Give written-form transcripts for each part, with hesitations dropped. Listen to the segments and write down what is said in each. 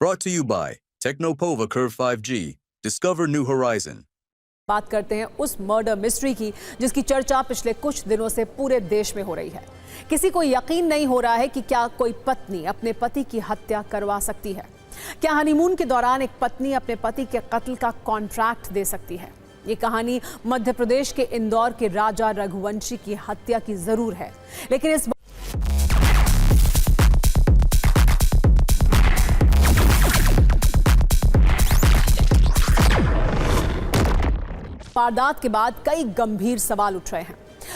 Brought to you by Technopova Curve 5G. Discover new horizon. बात करते हैं उस मर्डर मिस्ट्री की जिसकी चर्चा पिछले कुछ दिनों से पूरे देश में हो रही है। किसी को यकीन नहीं हो रहा है कि क्या कोई पत्नी अपने पति की हत्या करवा सकती है। क्या हनीमून के दौरान एक पत्नी अपने पति के कत्ल का कॉन्ट्रैक्ट दे सकती है। ये कहानी मध्य प्रदेश के इंदौर के राजा रघुवंशी की हत्या की जरूर है, लेकिन इस वारदात के बाद कई गंभीर सवाल उठ रहे हैं।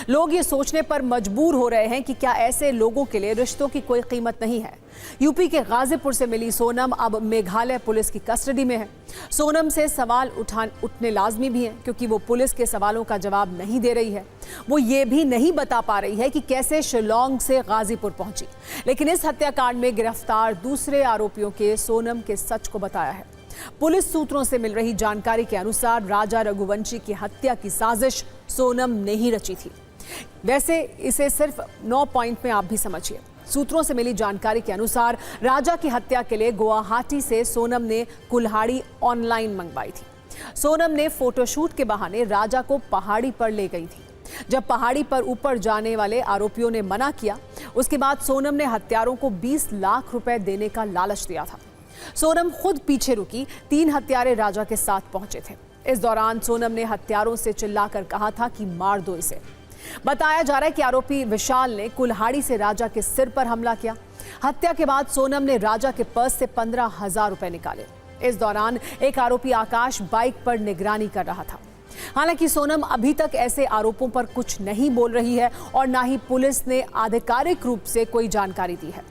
लोग ये सोचने पर मजबूर हो रहे हैं कि क्या ऐसे लोगों के लिए रिश्तों की कोई कीमत नहीं है। यूपी के गाजीपुर से मिली सोनम अब मेघालय पुलिस की कस्टडी में है। सोनम से सवाल उठने लाजमी भी हैं, क्योंकि वो पुलिस के सवालों का जवाब नहीं दे रही है। वो ये भी नहीं बता पा रही है कि कैसे शिलोंग से गाजीपुर पहुंची। लेकिन इस हत्याकांड में गिरफ्तार दूसरे आरोपियों के सोनम के सच को बताया है। पुलिस सूत्रों से मिल रही जानकारी के अनुसार राजा रघुवंशी की हत्या की साजिश सोनम ने ही रची थी। वैसे इसे सिर्फ 9 पॉइंट में आप भी समझिए। सूत्रों से मिली जानकारी के अनुसार राजा की हत्या के लिए गुवाहाटी से सोनम ने कुल्हाड़ी ऑनलाइन मंगवाई थी। सोनम ने फोटोशूट के बहाने राजा को पहाड़ी पर ले गई थी। जब पहाड़ी पर ऊपर जाने वाले आरोपियों ने मना किया, उसके बाद सोनम ने हत्यारों को 20 लाख रुपए देने का लालच दिया था। सोनम खुद पीछे रुकी 3 हत्यारे राजा के साथ पहुंचे थे। इस दौरान सोनम ने हत्यारों से चिल्लाकर कहा था कि मार दो इसे। बताया जा रहा है कि आरोपी विशाल ने कुल्हाड़ी से राजा के सिर पर हमला किया। हत्या के बाद सोनम ने राजा के पर्स से 15,000 रुपए निकाले। इस दौरान एक आरोपी आकाश बाइक पर निगरानी कर रहा था। हालांकि सोनम अभी तक ऐसे आरोपों पर कुछ नहीं बोल रही है और ना ही पुलिस ने आधिकारिक रूप से कोई जानकारी दी है।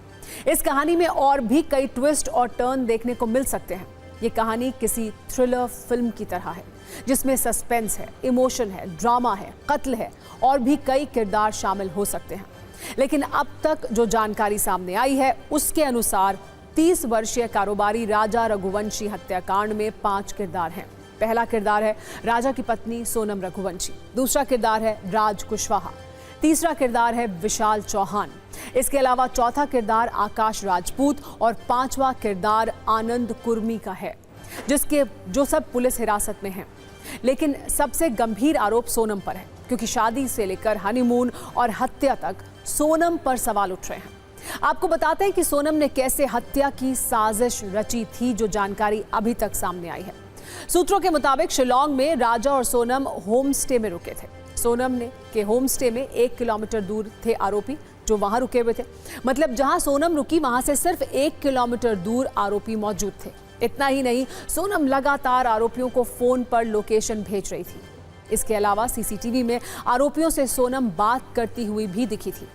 इस कहानी में और भी कई ट्विस्ट और टर्न देखने को मिल सकते हैं। ये कहानी किसी थ्रिलर फिल्म की तरह है, जिसमें सस्पेंस है, इमोशन है, ड्रामा है, कत्ल है और भी कई किरदार शामिल हो सकते हैं। लेकिन अब तक जो जानकारी सामने आई है उसके अनुसार 30 वर्षीय कारोबारी राजा रघुवंशी हत्याकांड में 5 किरदार हैं। पहला किरदार है राजा की पत्नी सोनम रघुवंशी, दूसरा किरदार है राज कुशवाहा, तीसरा किरदार है विशाल चौहान। इसके अलावा चौथा किरदार आकाश राजपूत और 5वां किरदार आनंद कुर्मी का है, जो सब पुलिस हिरासत में हैं। लेकिन सबसे गंभीर आरोप सोनम पर है, क्योंकि शादी से लेकर हनीमून और हत्या तक सोनम पर सवाल उठ रहे हैं। आपको बताते हैं कि सोनम ने कैसे हत्या की साजिश रची थी, जो जानकारी अभी तक सामने आई है। सूत्रों के मुताबिक शिलोंग में राजा और सोनम होम स्टे में रुके थे। सोनम के होम स्टे में 1 किलोमीटर दूर थे आरोपी जो वहां रुके हुए थे। मतलब जहां सोनम रुकी वहां से सिर्फ 1 किलोमीटर दूर आरोपी मौजूद थे। इतना ही नहीं, सोनम लगातार आरोपियों को फोन पर लोकेशन भेज रही थी। इसके अलावा सीसीटीवी में आरोपियों से सोनम बात करती हुई भी दिखी थी।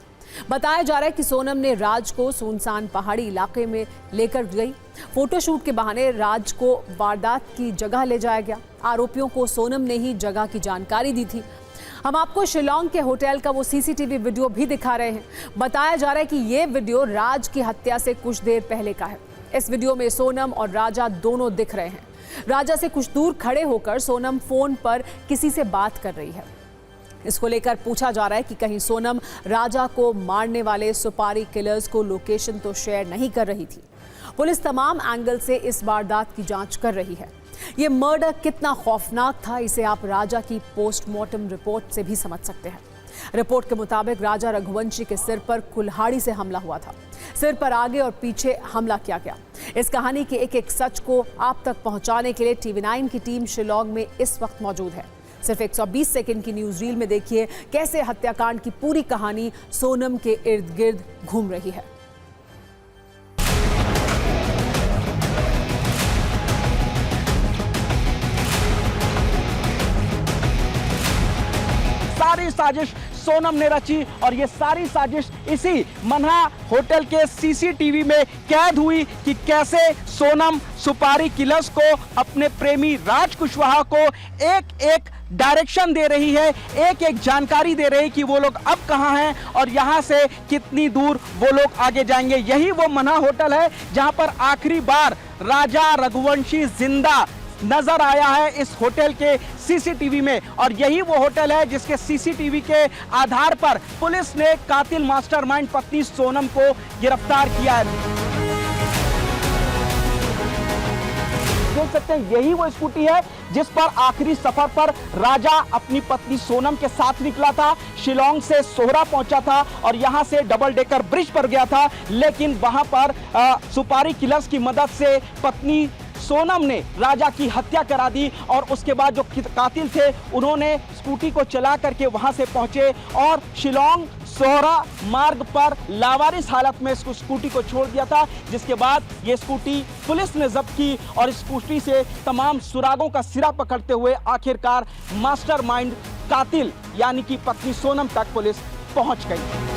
बताया जा रहा है कि सोनम ने राज को सुनसान पहाड़ी इलाके में लेकर गई। फोटोशूट के बहाने राज को वारदात की जगह ले जाया गया। आरोपियों को सोनम ने ही जगह की जानकारी दी थी। हम आपको शिलोंग के होटल का वो सीसीटीवी वीडियो भी दिखा रहे हैं। बताया जा रहा है कि ये वीडियो राज की हत्या से कुछ देर पहले का है। इस वीडियो में सोनम और राजा दोनों दिख रहे हैं। राजा से कुछ दूर खड़े होकर सोनम फोन पर किसी से बात कर रही है। इसको लेकर पूछा जा रहा है कि कहीं सोनम राजा को मारने वाले सुपारी किलर्स को लोकेशन तो शेयर नहीं कर रही थी। पुलिस तमाम एंगल से इस वारदात की जांच कर रही है। ये मर्डर कितना खौफनाक था, इसे आप राजा की पोस्टमार्टम रिपोर्ट से भी समझ सकते हैं। रिपोर्ट के मुताबिक राजा रघुवंशी के सिर पर कुल्हाड़ी से हमला हुआ था। सिर पर आगे और पीछे हमला किया गया। इस कहानी के एक सच को आप तक पहुंचाने के लिए TV9 की टीम शिलोंग में इस वक्त मौजूद है। सिर्फ 120 सेकंड की न्यूज रील में देखिए कैसे हत्याकांड की पूरी कहानी सोनम के इर्द गिर्द घूम रही है। सारी साजिश सोनम ने रची और ये सारी साजिश इसी मन्हा होटल के सीसीटीवी में कैद हुई कि कैसे सोनम सुपारी किलर्स को, अपने प्रेमी राज कुशवाहा को एक एक डायरेक्शन दे रही है, एक एक जानकारी दे रही है कि वो लोग अब कहां हैं और यहां से कितनी दूर वो लोग आगे जाएंगे। यही वो मन्हा होटल है जहां पर आखिरी बार राजा रघुवंशी जिंदा नजर आया है इस होटल के सीसीटीवी में, और यही वो होटल है जिसके सीसीटीवी के आधार पर पुलिस ने कातिल मास्टरमाइंड पत्नी सोनम को गिरफ्तार किया है। देख सकते हैं यही वो स्कूटी है जिस पर आखिरी सफर पर राजा अपनी पत्नी सोनम के साथ निकला था। शिलोंग से सोहरा पहुंचा था और यहां से डबल डेकर ब्रिज पर गया था, लेकिन वहां पर सुपारी किलर्स की मदद से पत्नी सोनम ने राजा की हत्या करा दी और उसके बाद जो कातिल थे उन्होंने स्कूटी को चला करके वहां से पहुंचे और शिलोंग सोहरा मार्ग पर लावारिस हालत में इसको स्कूटी को छोड़ दिया था, जिसके बाद ये स्कूटी पुलिस ने जब्त की और इस स्कूटी से तमाम सुरागों का सिरा पकड़ते हुए आखिरकार मास्टरमाइंड कातिल यानी कि पत्नी सोनम तक पुलिस पहुंच गई।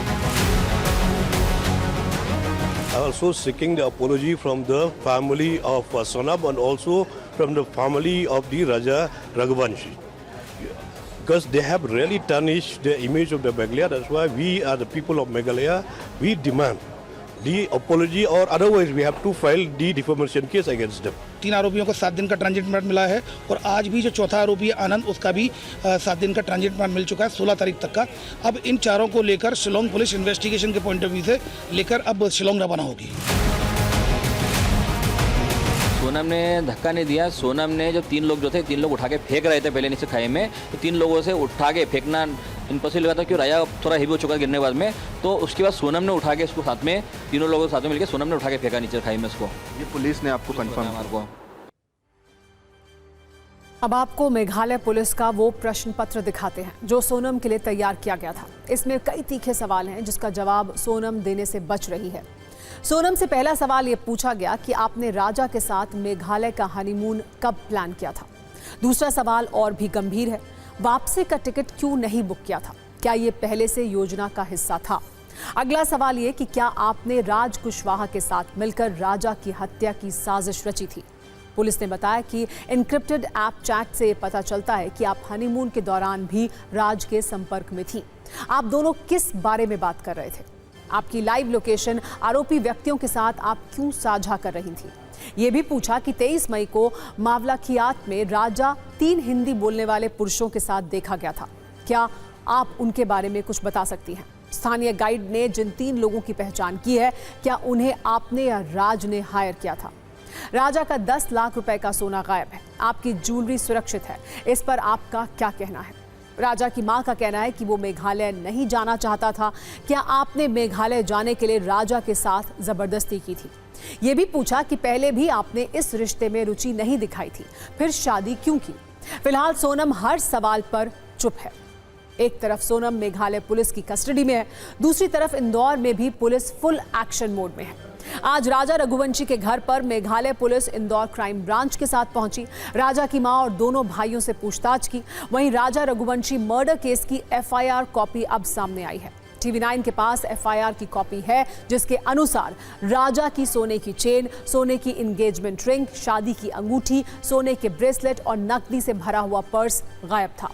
Also seeking the apology from the family of Sonam and also from the family of the Raja Raghuvanshi, because they have really tarnished the image of the Meghalaya. That's why we are the people of Meghalaya. We demand the apology, or otherwise we have to file the defamation case against them. 3 आरोपियों को 7 दिन का transit permit मिला है और आज भी जो चौथा आरोपी है आनंद, उसका भी 7 दिन का ट्रांजिट परमिट मिल चुका है 16 तारीख तक का। अब इन चारों को लेकर शिलोंग पुलिस इन्वेस्टिगेशन के पॉइंट ऑफ व्यू से लेकर अब शिलोंग रवाना होगी। सोनम ने धक्का नहीं दिया। सोनम ने जो 3 लोग जो थे 3 लोग उठा के फेंक रहे थे पहले नीचे खाई में, तो 3 लोगों से उठा के फेंकना इम्पॉसिबल लगा था क्योंकि राजा थोड़ा हेवी हो चुका गिरने के बाद में। तो उसके बाद सोनम ने उठा के इसको साथ में तीनों लोगों के साथ में मिलकर सोनम ने उठा के फेंका नीचे खाई में इसको। ये पुलिस ने आपको कंफर्म हमारे को। अब आपको मेघालय पुलिस का वो प्रश्न पत्र दिखाते हैं जो सोनम के लिए तैयार किया गया था। इसमें कई तीखे सवाल हैं जिसका जवाब सोनम देने से बच रही है। सोनम से पहला सवाल ये पूछा गया कि आपने राजा के साथ मेघालय का हनीमून कब प्लान किया था। दूसरा सवाल और भी गंभीर है, वापसी का टिकट क्यों नहीं बुक किया था, क्या ये पहले से योजना का हिस्सा था। अगला सवाल ये कि क्या आपने राज कुशवाहा के साथ मिलकर राजा की हत्या की साजिश रची थी। पुलिस ने बताया कि एन्क्रिप्टेड ऐप चैट से पता चलता है कि आप हनीमून के दौरान भी राज के संपर्क में थी। आप दोनों किस बारे में बात कर रहे थे, आपकी लाइव लोकेशन आरोपी व्यक्तियों के साथ आप क्यों साझा कर रही थी। ये भी पूछा कि 23 मई को मावलाखियात में राजा 3 हिंदी बोलने वाले पुरुषों के साथ देखा गया था, क्या आप उनके बारे में कुछ बता सकती हैं। स्थानीय गाइड ने जिन 3 लोगों की पहचान की है, क्या उन्हें आपने या राज ने हायर किया था। राजा का 10 लाख रुपए का सोना गायब है, आपकी ज्वेलरी सुरक्षित है, इस पर आपका क्या कहना है। राजा की मां का कहना है कि वो मेघालय नहीं जाना चाहता था, क्या आपने मेघालय जाने के लिए राजा के साथ जबरदस्ती की थी। ये भी पूछा कि पहले भी आपने इस रिश्ते में रुचि नहीं दिखाई थी, फिर शादी क्यों की। फिलहाल सोनम हर सवाल पर चुप है। एक तरफ सोनम मेघालय पुलिस की कस्टडी में है, दूसरी तरफ इंदौर में भी पुलिस फुल एक्शन मोड में है। आज राजा रघुवंशी के घर पर Meghalaya police Indore crime branch के साथ पहुंची, राजा की मां और दोनों भाइयों से पूछताछ की। वहीं राजा रघुवंशी मर्डर केस की एफआईआर कॉपी अब सामने आई है। TV9 के पास एफआईआर की कॉपी है जिसके अनुसार राजा की सोने की चेन, सोने की एंगेजमेंट रिंग, शादी की अंगूठी, सोने के ब्रेसलेट और नकदी से भरा हुआ पर्स गायब था।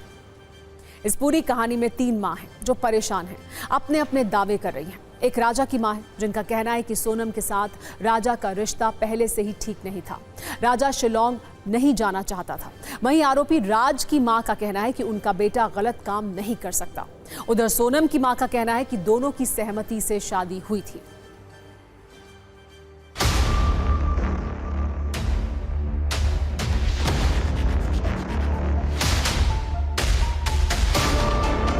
इस पूरी कहानी में 3 मां हैं जो परेशान हैं, अपने अपने दावे कर रही हैं। एक राजा की मां है जिनका कहना है कि सोनम के साथ राजा का रिश्ता पहले से ही ठीक नहीं था, राजा शिलोंग नहीं जाना चाहता था। वहीं आरोपी राज की मां का कहना है कि उनका बेटा गलत काम नहीं कर सकता। उधर सोनम की मां का कहना है कि दोनों की सहमति से शादी हुई थी।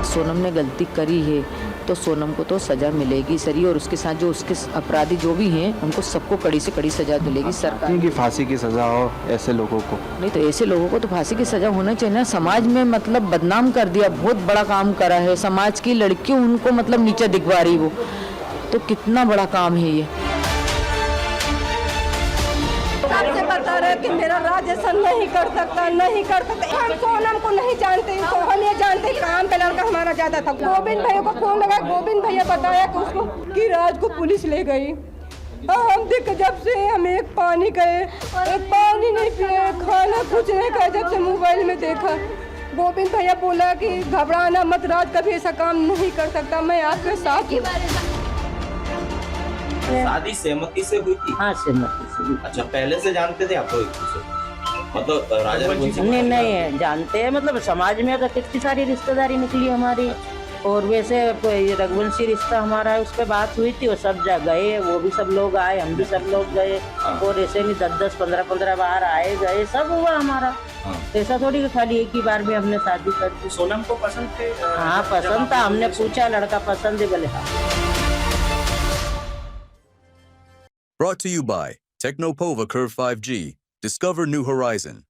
सोनम ने गलती करी है तो सोनम को तो सजा मिलेगी सर ही, और उसके साथ जो उसके अपराधी जो भी हैं उनको सबको कड़ी से कड़ी सजा मिलेगी। सरकार की फांसी की सजा हो ऐसे लोगों को, नहीं तो ऐसे लोगों को तो फांसी की सजा होना चाहिए ना। समाज में मतलब बदनाम कर दिया, बहुत बड़ा काम करा है, समाज की लड़कियों उनको मतलब नीचे दिखवा रही, वो तो कितना बड़ा काम है ये। सबसे बता रहे कि मेरा राज ऐसा नहीं कर सकता, नहीं कर सकता। हम सोनम को नहीं जानते, हम ये जानते काम पे लड़का हमारा ज्यादा था। गोविंद भैया को फोन लगा, गोविंद भैया बताया कि उसको कि राज को पुलिस ले गई। हम देख जब से हम एक पानी गए, एक पानी नहीं पिए, खाना कुछ नहीं खाया, जब से मोबाइल में देखा। गोविंद भैया बोला कि घबराना मत, राज कभी ऐसा काम नहीं कर सकता, मैं आपके साथ हूँ। शादी सहमति से हुई थी? हाँ सहमति से हुई। अच्छा, पहले से जानते थे आप लोग एक दूसरे, मतलब राजा नहीं जानते हैं, मतलब समाज में तो कितनी सारी रिश्तेदारी निकली हमारी। और वैसे ये रघुवंशी रिश्ता हमारा है, उस पर बात हुई थी, वो सब गए, वो भी सब लोग आए, हम भी सब लोग गए, और ऐसे नहीं 10-10, 15-15 बार आए गए, सब हुआ हमारा। ऐसा थोड़ी कि खाली एक ही बार में हमने शादी कर दी। सोनम को पसंद थे? हाँ पसंद था, हमने पूछा लड़का पसंद है, बोले हाँ। Brought to you by Technopova Curve 5G. Discover new horizon.